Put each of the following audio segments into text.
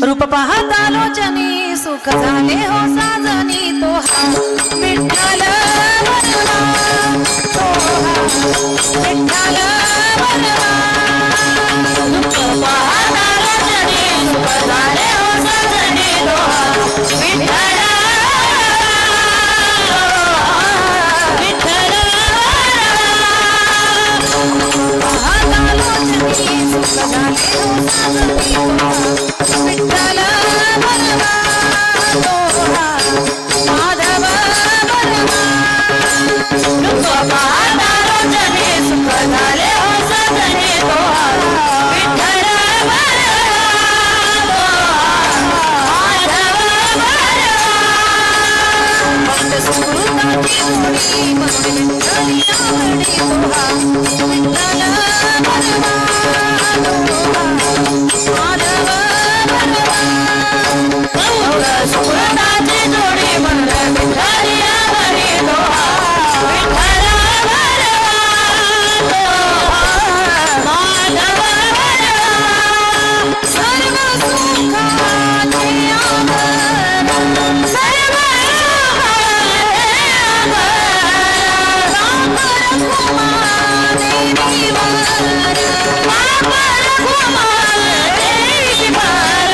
रूप पाहता लोचनी सुख झाले हो साजनी तो हा विठ्ठल वरवा तो हा विठ्ठल वरवा रूप पाहता लोचनी सुख झाले हो साजनी तो हा विठ्ठल विठ्ठल पाहता लोचनी सुख झाले हो साजनी तो हा विठ्ठल वरवा तो हा माधव वरवा रूप पाहता लोचनी सुख झाले हो साजनी तो हा विठ्ठल वरवा तो हा माधव वरवा भक्त सुकृताची जोडी बनली विठ्ठली आवडी तो हा विठ्ठल वरवा तो हा माधव वरवा भक्त सुकृताची जोडी बनली विठ्ठली आवडी तो हा विठ्ठल वरवा तो हा माधव वरवा सर्व सुखाचे आभरण सर्व सुखाचे आभरण रघुमा देवी वर रघुमा देवी वर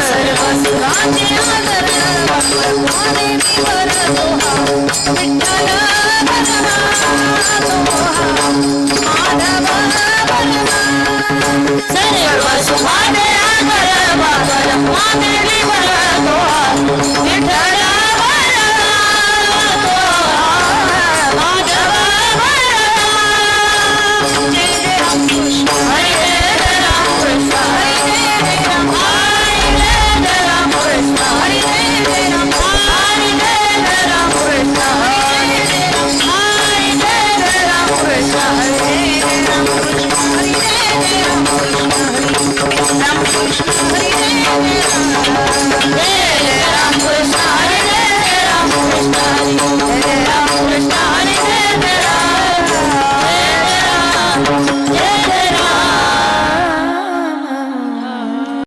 सर्व सुखाचे आभरण रघुमा देवी वर तो हा विठ्ठल वरवा तो हा माधव वरवा सर्व सुखाचे आभरण रघुमा देवी वर तो हा विठ्ठल वरवा तो हा माधव वरवा जय जय राम कृष्ण हरे जय राम कृष्ण हरे जय राम हरे जय राम कृष्ण हरे जय राम हरे जय राम कृष्ण हरे जय राम हरे जय राम कृष्ण हरे जय राम कृष्ण हरे जय राम कृष्ण हरे राम कृष्ण हरे